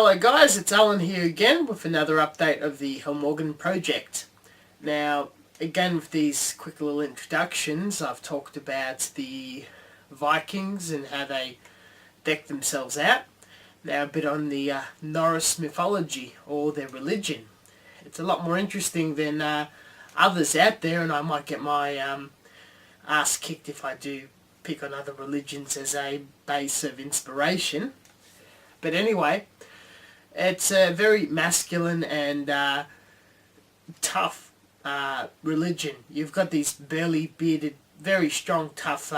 Hello guys, it's Alan here again with another update of the Hermóðr project. Now, again with these quick little introductions, I've talked about the Vikings and how they decked themselves out. Now a bit on the Norse mythology or their religion. It's a lot more interesting than others out there, and I might get my ass kicked if I do pick on other religions as a base of inspiration. But anyway, it's a very masculine and tough religion. You've got these burly, bearded, very strong, tough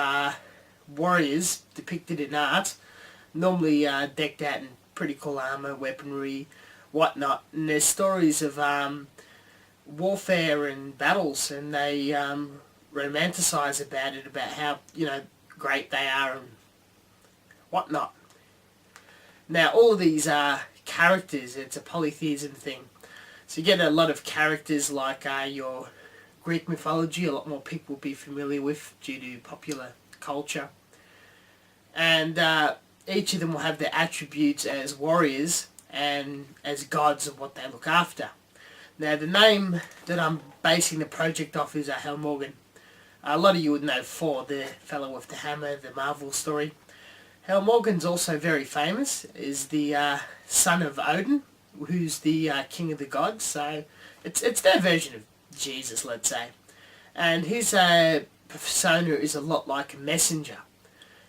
warriors depicted in art, normally decked out in pretty cool armour, weaponry, whatnot. And there's stories of warfare and battles, and they romanticise about it, about how, great they are and whatnot. Now, all of these characters, it's a polytheism thing. So you get a lot of characters like your Greek mythology, a lot more people will be familiar with due to popular culture. And each of them will have their attributes as warriors and as gods of what they look after. Now, the name that I'm basing the project off is Hermóðr. A lot of you would know Thor, the fellow with the hammer, the Marvel story. Hermóðr's also very famous, is the son of Odin, who's the king of the gods, so it's their version of Jesus, let's say. And his persona is a lot like a messenger,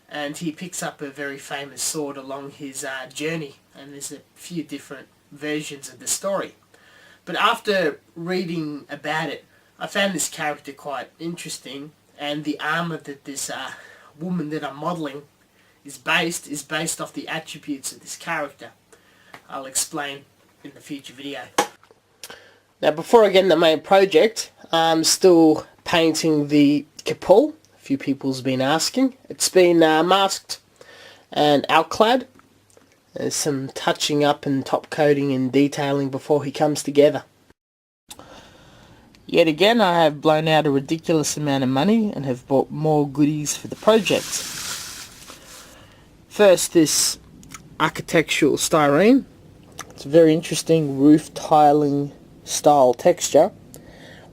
and he picks up a very famous sword along his journey, and there's a few different versions of the story. But after reading about it, I found this character quite interesting, and the armour that this woman that I'm modelling is based off the attributes of this character. I'll explain in the future video. Now, before I get into the main project, I'm still painting the Capul. A few people's been asking. It's been masked and outclad. There's some touching up and top coating and detailing before he comes together. Yet again, I have blown out a ridiculous amount of money and have bought more goodies for the project. First, this architectural styrene. It's a very interesting roof tiling style texture,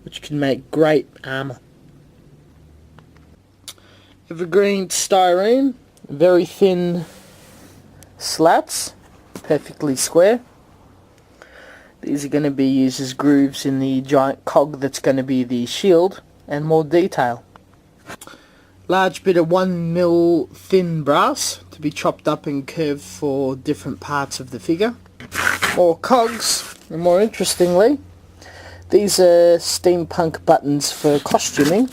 which can make great armour. Evergreen styrene, very thin slats, perfectly square. These are going to be used as grooves in the giant cog that's going to be the shield, and more detail. Large bit of 1mm thin brass to be chopped up and curved for different parts of the figure. More cogs, and more interestingly, these are steampunk buttons for costuming.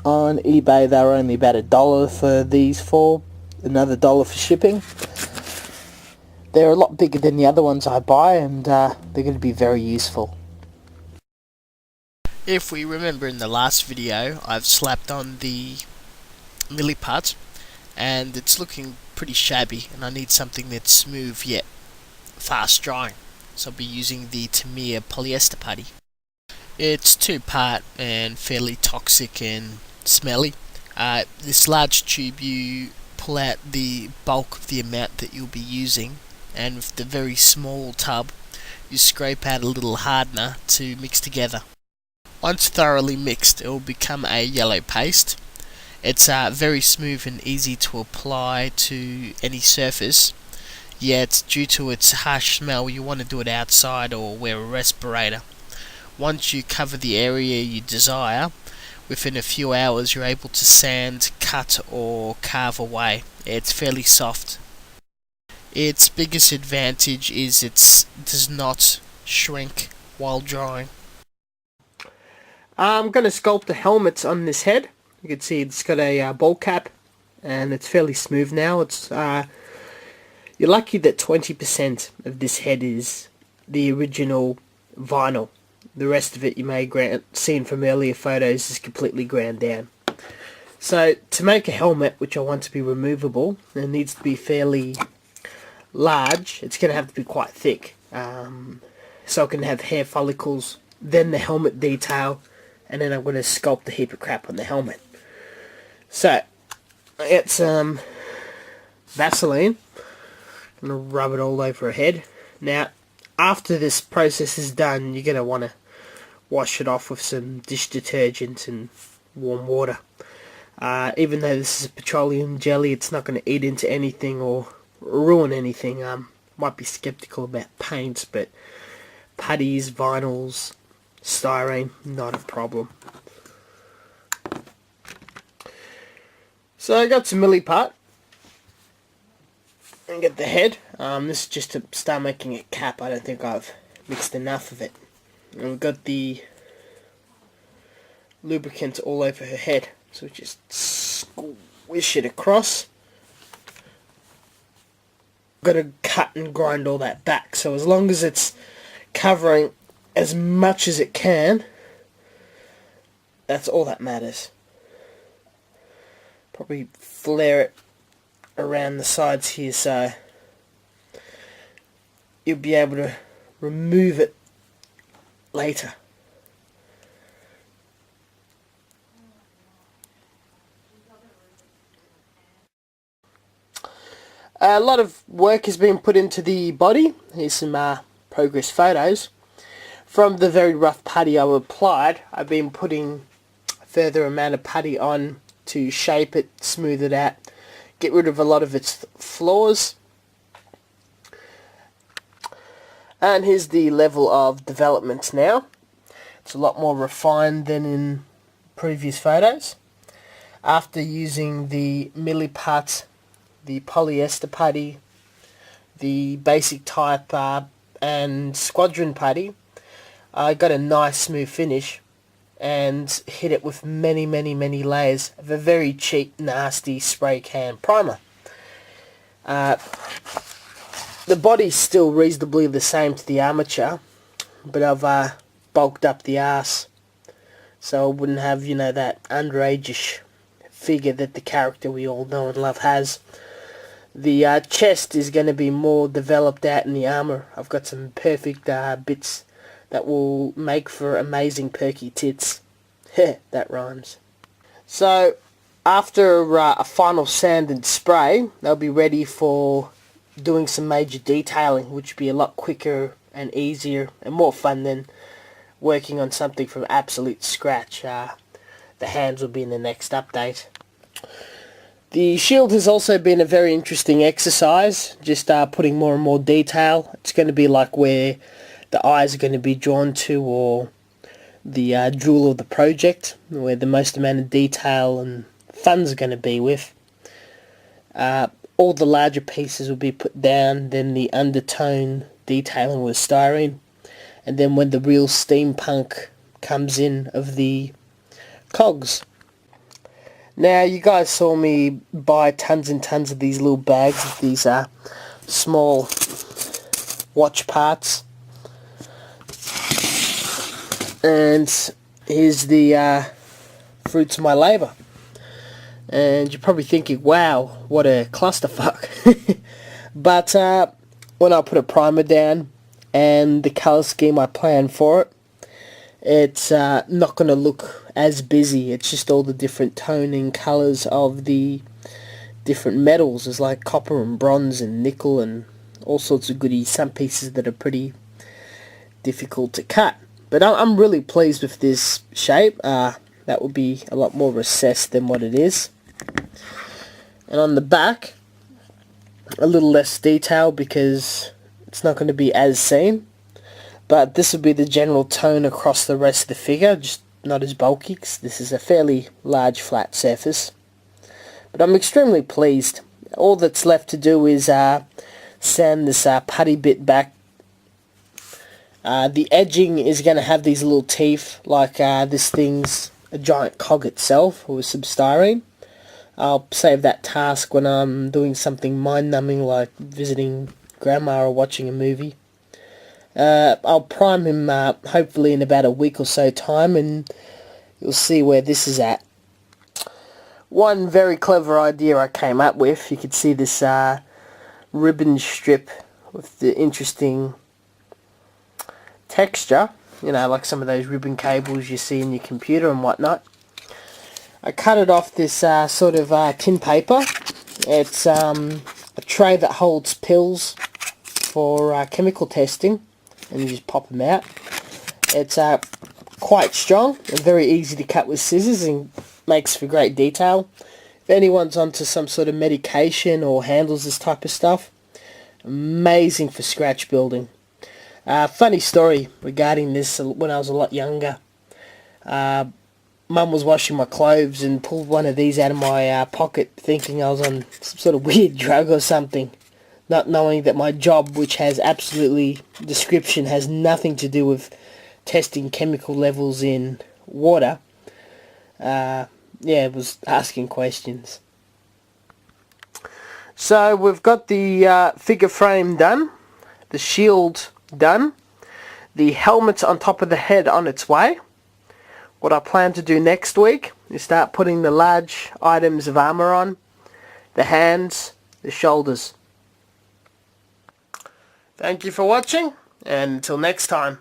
On eBay they were only about $1 for these four, another $1 for shipping. They're a lot bigger than the other ones I buy, and they're going to be very useful. If we remember in the last video, I've slapped on the lily part, and it's looking pretty shabby, and I need something that's smooth yet fast drying. So I'll be using the Tamir polyester putty. It's 2-part and fairly toxic and smelly. This large tube, you pull out the bulk of the amount that you'll be using, and with the very small tub you scrape out a little hardener to mix together. Once thoroughly mixed, it will become a yellow paste. It's very smooth and easy to apply to any surface, yet due to its harsh smell you want to do it outside or wear a respirator. Once you cover the area you desire, within a few hours you're able to sand, cut or carve away. It's fairly soft. Its biggest advantage is it does not shrink while drying. I'm going to sculpt the helmets on this head. You can see it's got a ball cap, and it's fairly smooth now. It's you're lucky that 20% of this head is the original vinyl. The rest of it, you may seen from earlier photos, is completely ground down. So to make a helmet, which I want to be removable, it needs to be fairly large. It's going to have to be quite thick, so it can have hair follicles, then the helmet detail, and then I'm going to sculpt a heap of crap on the helmet. So I get some Vaseline, I'm going to rub it all over her head. Now, after this process is done, you're going to want to wash it off with some dish detergent and warm water. Even though this is a petroleum jelly, it's not going to eat into anything or ruin anything. Might be skeptical about paints, but putties, vinyls, styrene, not a problem. So I got some milliput and get the head. This is just to start making a cap. I don't think I've mixed enough of it. And we've got the lubricant all over her head, so just squish it across. Got to cut and grind all that back, so as long as it's covering as much as it can, that's all that matters. Probably flare it around the sides here so you'll be able to remove it later. A lot of work has been put into the body. Here's some progress photos. From the very rough putty I applied, I've been putting a further amount of putty on to shape it, smooth it out, get rid of a lot of its flaws. And here's the level of development now. It's a lot more refined than in previous photos. After using the milliput, the polyester putty, the basic type and squadron putty, I got a nice smooth finish and hit it with many layers of a very cheap, nasty spray can primer. The body's still reasonably the same to the armature, but I've bulked up the arse so I wouldn't have, you know, that underage-ish figure that the character we all know and love has. The chest is going to be more developed out in the armour. I've got some perfect bits that will make for amazing perky tits. That rhymes. So after a final sand and spray, they'll be ready for doing some major detailing, which will be a lot quicker and easier and more fun than working on something from absolute scratch. The hands will be in the next update. The shield has also been a very interesting exercise, just putting more and more detail. It's going to be like where the eyes are going to be drawn to, or the jewel of the project, where the most amount of detail and funds are going to be with. All the larger pieces will be put down, then the undertone detailing with styrene, and then when the real steampunk comes in of the cogs. Now, you guys saw me buy tons and tons of these little bags of these small watch parts. And here's the fruits of my labour. And you're probably thinking, wow, what a clusterfuck. But when I put a primer down and the colour scheme I plan for it, it's not going to look as busy. It's just all the different toning colours of the different metals. There's like copper and bronze and nickel and all sorts of goodies. Some pieces that are pretty difficult to cut. But I'm really pleased with this shape. That will be a lot more recessed than what it is. And on the back, a little less detail because it's not going to be as seen. But this will be the general tone across the rest of the figure, just not as bulky, because this is a fairly large flat surface. But I'm extremely pleased. All that's left to do is sand this putty bit back. The edging is going to have these little teeth, like this thing's a giant cog itself, with some styrene. I'll save that task when I'm doing something mind-numbing like visiting grandma or watching a movie. I'll prime him hopefully in about a week or so time, and you'll see where this is at. One very clever idea I came up with, you could see this ribbon strip with the interesting texture, you know, like some of those ribbon cables you see in your computer and whatnot. I cut it off this sort of tin paper. It's a tray that holds pills for chemical testing, and you just pop them out. It's quite strong and very easy to cut with scissors and makes for great detail. If anyone's onto some sort of medication or handles this type of stuff, amazing for scratch building. Funny story regarding this. When I was a lot younger, Mum was washing my clothes and pulled one of these out of my pocket, thinking I was on some sort of weird drug or something, not knowing that my job, which has absolutely description, has nothing to do with testing chemical levels in water. It was asking questions. So we've got the figure frame done, the shield done, the helmet on top of the head on its way. What I plan to do next week is start putting the large items of armour on, the hands, the shoulders. Thank you for watching, and until next time.